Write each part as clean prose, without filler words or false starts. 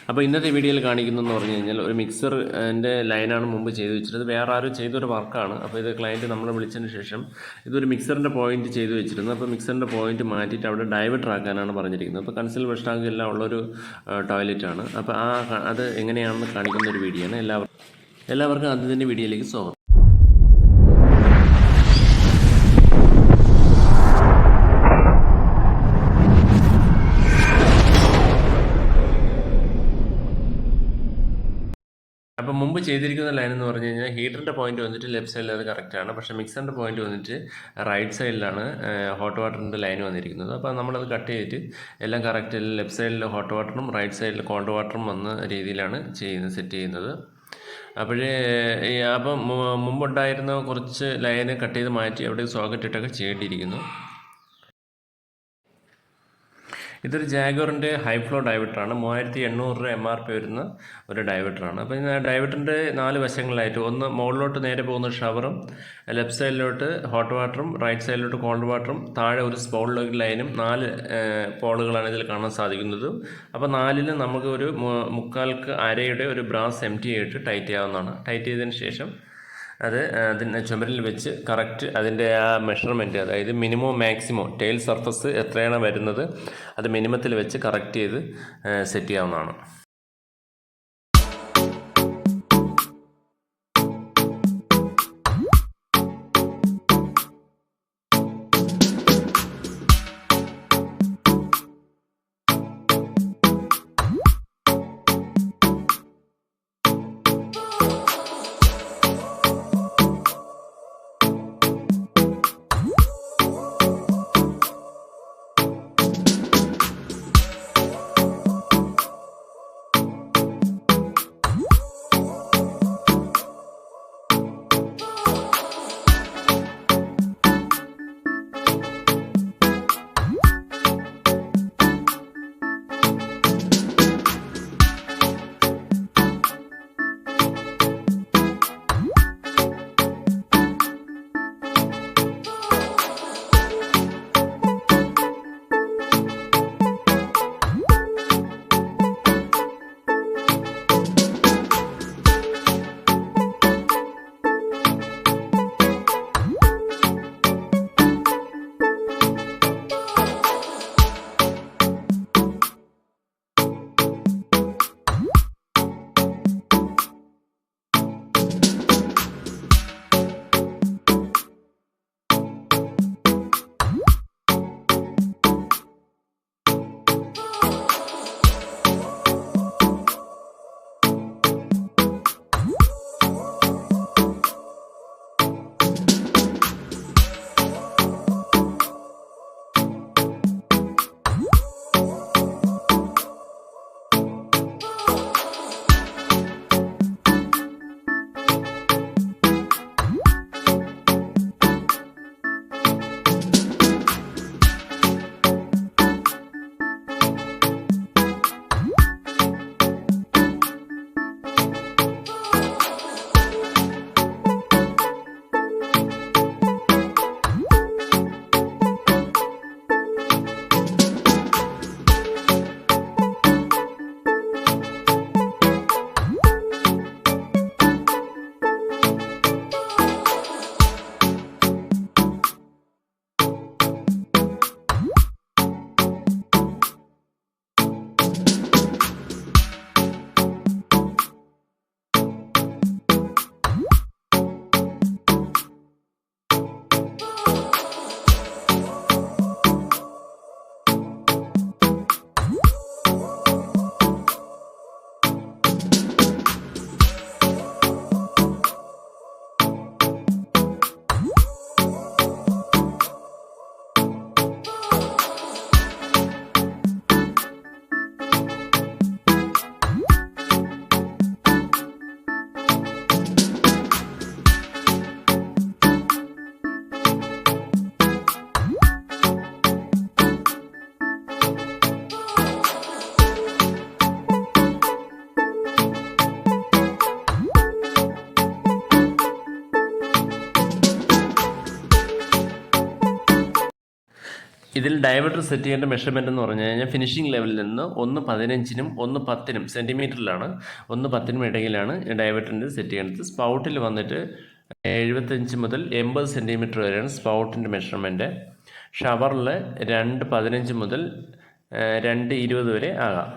അപ്പോൾ ഇന്നത്തെ വീഡിയോയിൽ കാണിക്കുന്നതെന്ന് പറഞ്ഞു കഴിഞ്ഞാൽ ഒരു മിക്സറിൻ്റെ ലൈനാണ് മുമ്പ് ചെയ്തു വെച്ചിരുന്നത്. വേറെ ആരും ചെയ്തൊരു വർക്കാണ്. അപ്പോൾ ഇത് ക്ലയൻറ്റ് നമ്മളെ വിളിച്ചതിന് ശേഷം ഇതൊരു മിക്സറിൻ്റെ പോയിന്റ് ചെയ്തു വെച്ചിരുന്നു. അപ്പോൾ മിക്സറിൻ്റെ പോയിന്റ് മാറ്റിയിട്ട് അവിടെ ഡൈവേർട്ടർ ആക്കാനാണ് പറഞ്ഞിരിക്കുന്നത്. അപ്പോൾ കൺസൽ വെഷ്ടാങ്ക് എല്ലാം ഉള്ളൊരു ടോയ്ലറ്റാണ്. അപ്പോൾ അത് എങ്ങനെയാണെന്ന് കാണിക്കുന്ന ഒരു വീഡിയോ ആണ്. എല്ലാവർക്കും ആദ്യത്തിൻ്റെ വീഡിയോയിലേക്ക് സ്വാഗതം. അപ്പോൾ മുമ്പ് ചെയ്തിരിക്കുന്ന ലൈൻ എന്ന് പറഞ്ഞു കഴിഞ്ഞാൽ ഹീറ്ററിൻ്റെ പോയിന്റ് വന്നിട്ട് ലെഫ്റ്റ് സൈഡിൽ അത് കറക്റ്റാണ്. പക്ഷേ മിക്സറിൻ്റെ പോയിന്റ് വന്നിട്ട് റൈറ്റ് സൈഡിലാണ് ഹോട്ട് വാട്ടറിൻ്റെ ലൈൻ വന്നിരിക്കുന്നത്. അപ്പോൾ നമ്മളത് കട്ട് ചെയ്തിട്ട് എല്ലാം കറക്റ്റ് ലെഫ്റ്റ് സൈഡിൽ ഹോട്ട് വാട്ടറും റൈറ്റ് സൈഡിൽ കോൾഡ് വാട്ടറും വന്ന രീതിയിലാണ് സെറ്റ് ചെയ്യുന്നത്. അപ്പം മുമ്പുണ്ടായിരുന്ന കുറച്ച് ലൈന് കട്ട് ചെയ്ത് മാറ്റി അവിടെ സോക്കറ്റ് ഇട്ടൊക്കെ ചെയ്യേണ്ടിയിരിക്കുന്നു. ഇതൊരു ജാഗോറിൻ്റെ ഹൈ ഫ്ലോ ഡൈവേർട്ടറാണ്. 3800 രൂപ MRP വരുന്ന ഒരു ഡൈവേർട്ടറാണ്. അപ്പോൾ ഈ ഡൈവേർട്ടറിൻ്റെ 4 വശങ്ങളിലായിട്ട് ഒന്ന് മുകളിലോട്ട് നേരെ പോകുന്ന ഷവറും, ലെഫ്റ്റ് സൈഡിലോട്ട് ഹോട്ട് വാട്ടറും, റൈറ്റ് സൈഡിലോട്ട് കോൾഡ് വാട്ടറും, താഴെ ഒരു സ്പോളിലേക്ക് ലൈനും 4 പോളുകളാണ് ഇതിൽ കാണാൻ സാധിക്കുന്നത്. അപ്പോൾ 4ലും നമുക്ക് ഒരു മുക്കാൽക്ക് അരയുടെ ഒരു ബ്രാസ് MT ആയിട്ട് ടൈറ്റ് ചെയ്യാവുന്നതാണ്. ടൈറ്റ് ചെയ്തതിന് ശേഷം അതിന് ചുമരിൽ വെച്ച് കറക്റ്റ് അതിൻ്റെ ആ മെഷർമെൻറ്റ്, അതായത് മിനിമം മാക്സിമം ടെയിൽ സർഫസ് എത്രയാണ് വരുന്നത് അത് മിനിമത്തിൽ വെച്ച് കറക്റ്റ് ചെയ്ത് സെറ്റ് ചെയ്യാവുന്നതാണ്. ഇതിൽ ഡയവീറ്റർ സെറ്റ് ചെയ്യേണ്ട മെഷർമെൻറ്റ് എന്ന് പറഞ്ഞു കഴിഞ്ഞാൽ ഫിനിഷിംഗ് ലെവലിൽ നിന്ന് 1.15-നും 1.10-നും സെൻറ്റിമീറ്ററിലാണ് 1.10-നും ഇടയിലാണ് ഡയവീറ്ററിൻ്റെ സെറ്റ് ചെയ്യേണ്ടത്. സ്പൗട്ടിൽ വന്നിട്ട് 75 മുതൽ 80 സെൻറ്റിമീറ്റർ വരെയാണ് സ്പൗട്ടിൻ്റെ മെഷർമെൻറ്റ്. ഷവറിൽ 2.15 മുതൽ 2.20 വരെ ആകാം.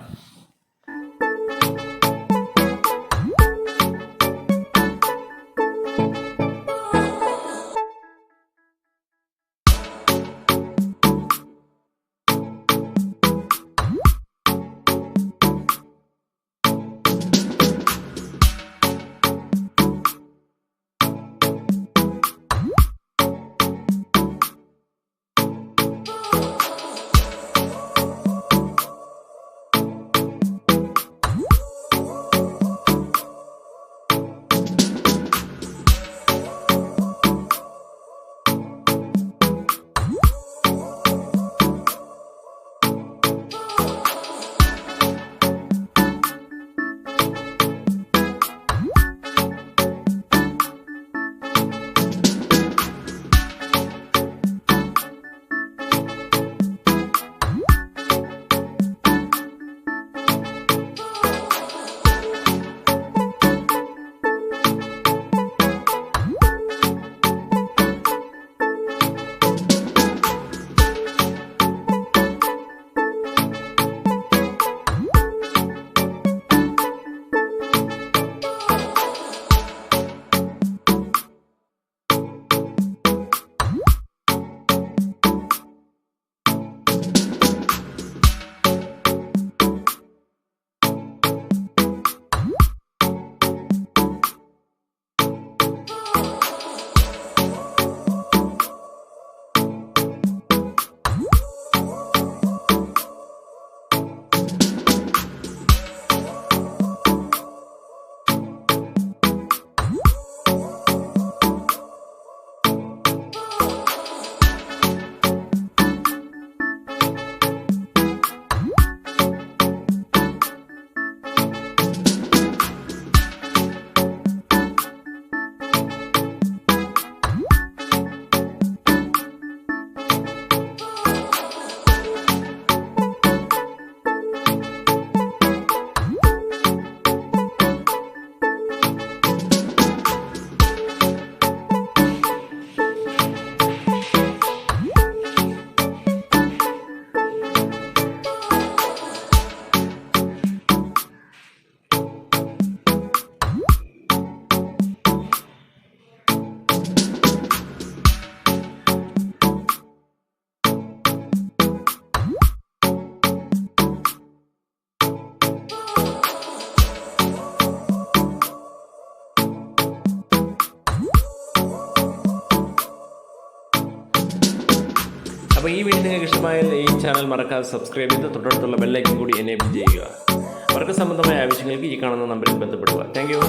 അപ്പോൾ ഈ വീഡിയോ നിങ്ങൾക്ക് ഇഷ്ടമായാൽ ഈ ചാനൽ മറക്കാതെ സബ്സ്ക്രൈബ് ചെയ്ത് തൊട്ടടുത്തുള്ള ബെല്ലൈക്കൻ കൂടി എനേബിൾ ചെയ്യുക. വർക്ക് സംബന്ധമായ ആവശ്യങ്ങൾക്ക് ഈ കാണുന്ന നമ്പറിൽ ബന്ധപ്പെടുക. Thank you.